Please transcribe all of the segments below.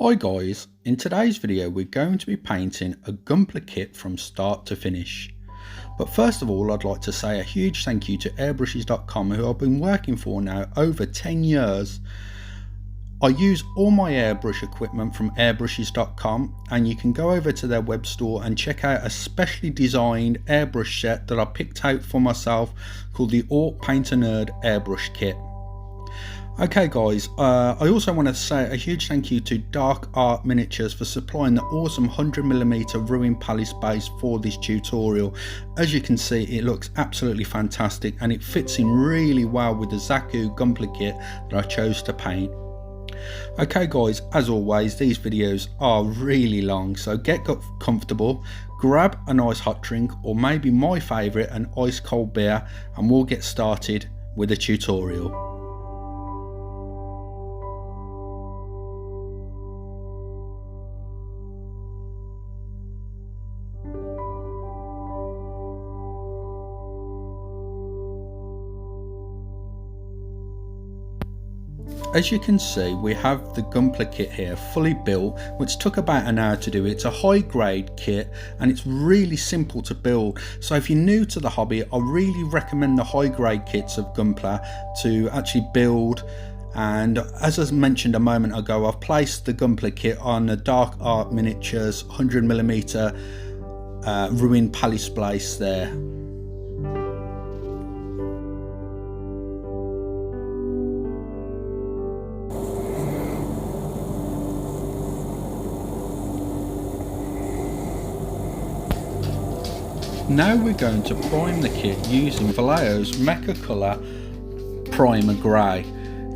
Hi guys, in today's video we're going to be painting a gunpla kit from start to finish. But first of all, I'd like to say a huge thank you to airbrushes.com, who I've been working for now over 10 years. I use all my airbrush equipment from airbrushes.com, and you can go over to their web store and check out a specially designed airbrush set that I picked out for myself called the Orc Painter Nerd Airbrush Kit. Okay guys, I also want to say a huge thank you to Dark Art Miniatures for supplying the awesome 100mm ruined palace base for this tutorial. As you can see, it looks absolutely fantastic and it fits in really well with the Zaku gunpla kit that I chose to paint. Okay guys, as always, these videos are really long, so get comfortable, grab a nice hot drink, or maybe my favourite, an ice cold beer, and we'll get started with the tutorial. As you can see, we have the gunpla kit here fully built, which took about an hour to do. It's a high grade kit and it's really simple to build, so if you're new to the hobby, I really recommend the high grade kits of gunpla to actually build. And as I mentioned a moment ago, I've placed the gunpla kit on the Dark Art Miniatures 100mm ruined palace base there. Now we're going to prime the kit using Vallejo's Mecha Colour Primer Grey.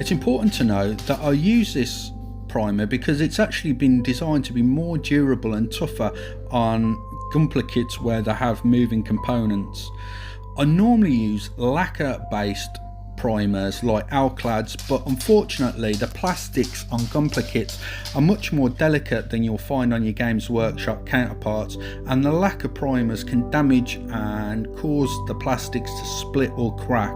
It's important to note that I use this primer because it's actually been designed to be more durable and tougher on gunpla kits where they have moving components. I normally use lacquer based primers like Alclads, but unfortunately the plastics on gunpla kits are much more delicate than you'll find on your Games Workshop counterparts, and the lacquer primers can damage and cause the plastics to split or crack.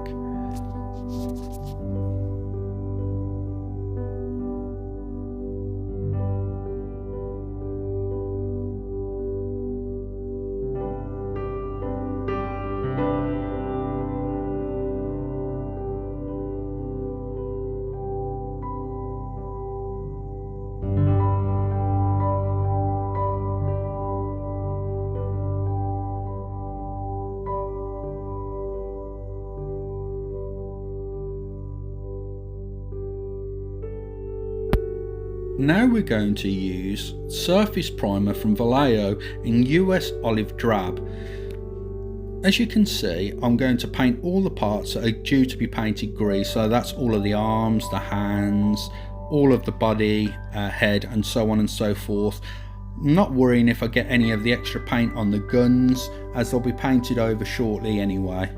Now we're going to use surface primer from Vallejo in US Olive Drab. As you can see, I'm going to paint all the parts that are due to be painted grey, so that's all of the arms, the hands, all of the body, head, and so on and so forth. I'm not worrying if I get any of the extra paint on the guns, as they'll be painted over shortly anyway.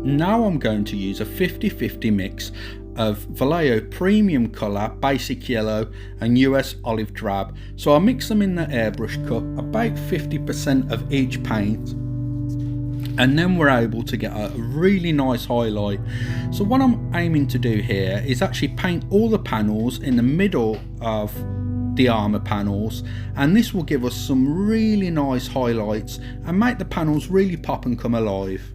Now I'm going to use a 50-50 mix of Vallejo Premium Colour, Basic Yellow and US Olive Drab. So I mix them in the airbrush cup, about 50% of each paint, and then we're able to get a really nice highlight. So what I'm aiming to do here is actually paint all the panels in the middle of the armour panels, and this will give us some really nice highlights and make the panels really pop and come alive.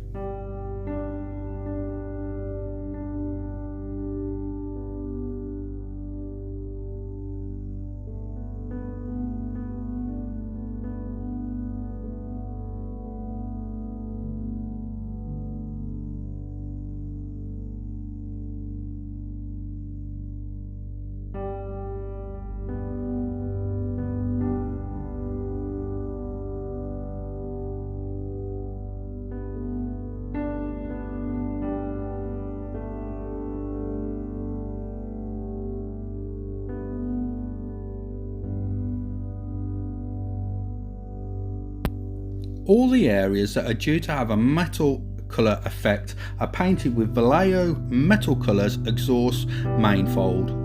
All the areas that are due to have a metal colour effect are painted with Vallejo Metal Colours Exhaust Manifold.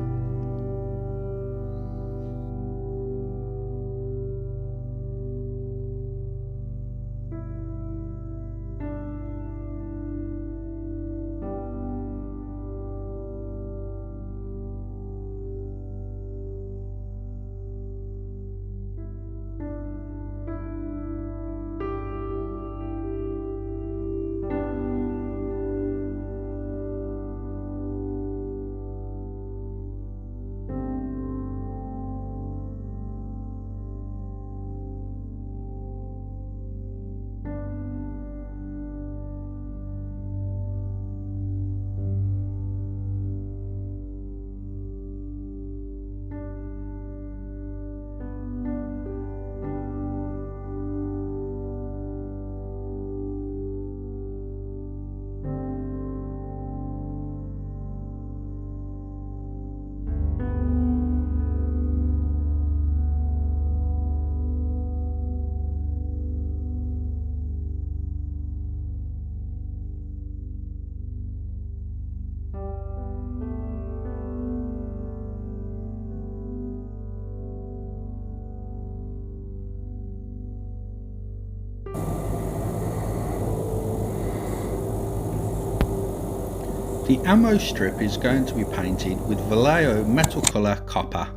The ammo strip is going to be painted with Vallejo Metal Colour Copper.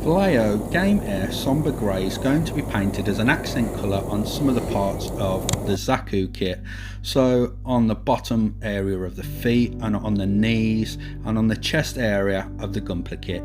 Vallejo Game Air Somber Grey is going to be painted as an accent colour on some of the parts of the Zaku kit. So on the bottom area of the feet and on the knees and on the chest area of the gunpla kit.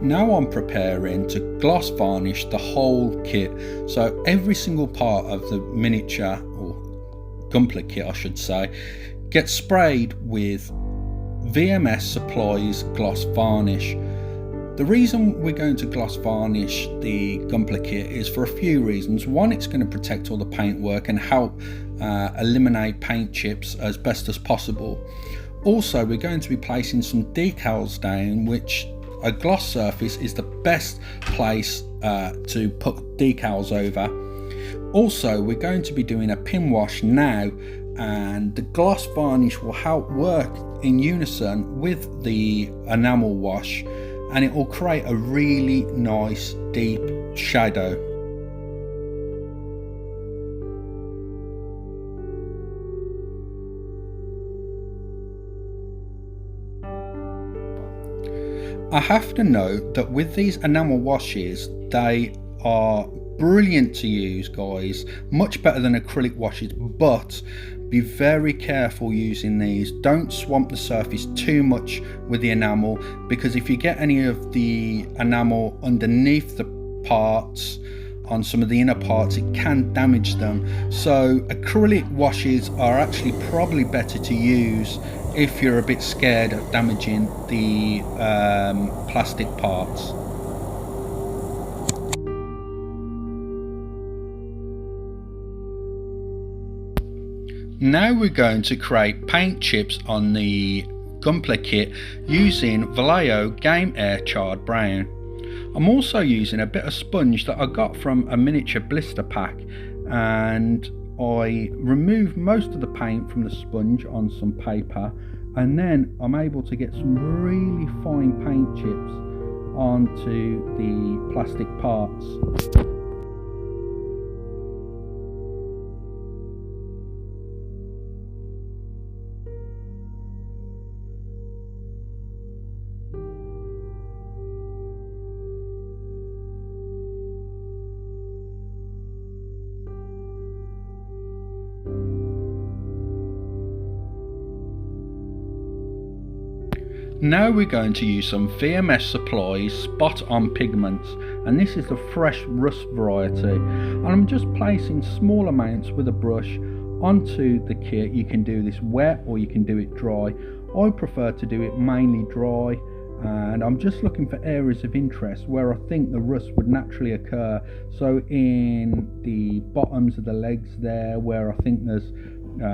Now I'm preparing to gloss varnish the whole kit, so every single part of the miniature, or gunpla kit I should say, gets sprayed with VMS Supplies gloss varnish. The reason we're going to gloss varnish the gunpla kit is for a few reasons. One, it's going to protect all the paintwork and help eliminate paint chips as best as possible. Also, we're going to be placing some decals down, which a gloss surface is the best place to put decals over. Also, we're going to be doing a pin wash now, and the gloss varnish will help work in unison with the enamel wash, and it will create a really nice deep shadow. I have to note that with these enamel washes, they are brilliant to use, guys, much better than acrylic washes, but be very careful using these. Don't swamp the surface too much with the enamel, because if you get any of the enamel underneath the parts, on some of the inner parts, it can damage them. So acrylic washes are actually probably better to use if you're a bit scared of damaging the plastic parts. Now we're going to create paint chips on the gunpla kit using Vallejo Game Air Charred Brown. I'm also using a bit of sponge that I got from a miniature blister pack, and I removed most of the paint from the sponge on some paper, and then I'm able to get some really fine paint chips onto the plastic parts. Now we're going to use some VMS Supplies Spot On Pigments, and this is the fresh rust variety, and I'm just placing small amounts with a brush onto the kit. You can do this wet or you can do it dry. I prefer to do it mainly dry, and I'm just looking for areas of interest where I think the rust would naturally occur. So in the bottoms of the legs there, where I think there's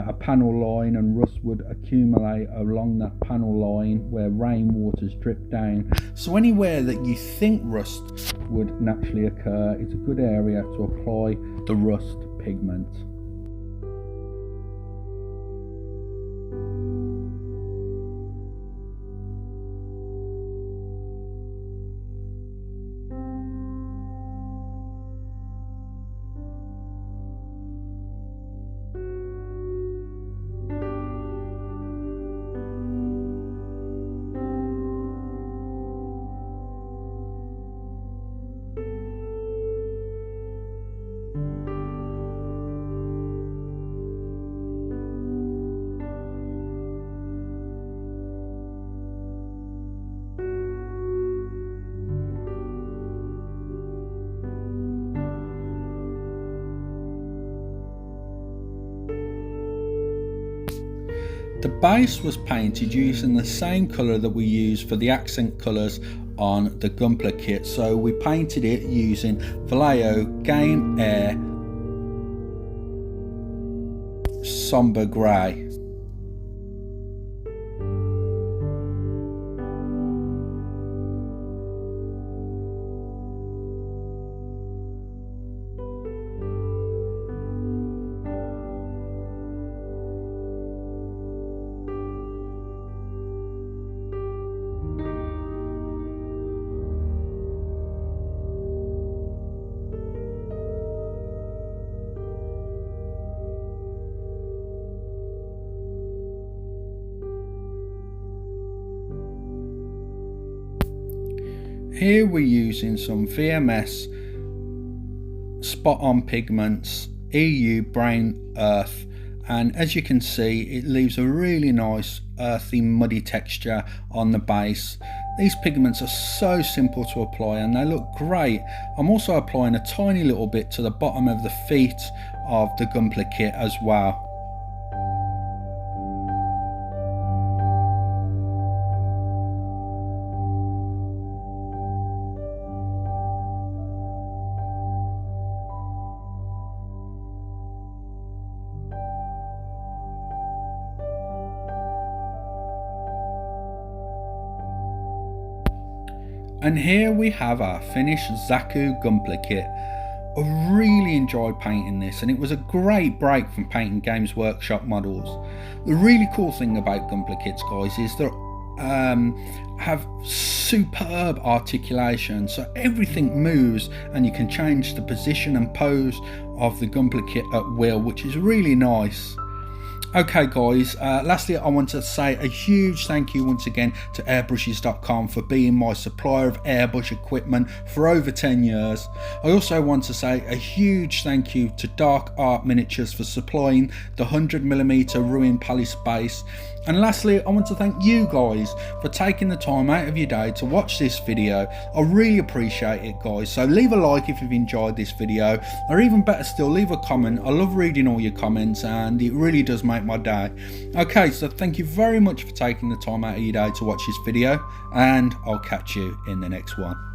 a panel line and rust would accumulate along that panel line where rainwater's drip down. So anywhere that you think rust would naturally occur, it's a good area to apply the rust pigment. The base was painted using the same colour that we use for the accent colours on the gunpla kit, so we painted it using Vallejo Game Air Somber Grey. Here we're using some VMS Spot On Pigments EU Brown Earth, and as you can see, it leaves a really nice earthy muddy texture on the base. These pigments are so simple to apply and they look great. I'm also applying a tiny little bit to the bottom of the feet of the gunpla kit as well. And here we have our finished Zaku gunpla kit. I really enjoyed painting this, and it was a great break from painting Games Workshop models. The really cool thing about gunpla kits, guys, is that have superb articulation, so everything moves and you can change the position and pose of the gunpla kit at will, which is really nice. Okay guys, lastly I want to say a huge thank you once again to airbrushes.com for being my supplier of airbrush equipment for over 10 years. I also want to say a huge thank you to Dark Art Miniatures for supplying the 100mm Ruin Palace base. And lastly, I want to thank you guys for taking the time out of your day to watch this video. I really appreciate it, guys. So leave a like if you've enjoyed this video, or even better still, leave a comment. I love reading all your comments and it really does make my day. Okay, so thank you very much for taking the time out of your day to watch this video, and I'll catch you in the next one.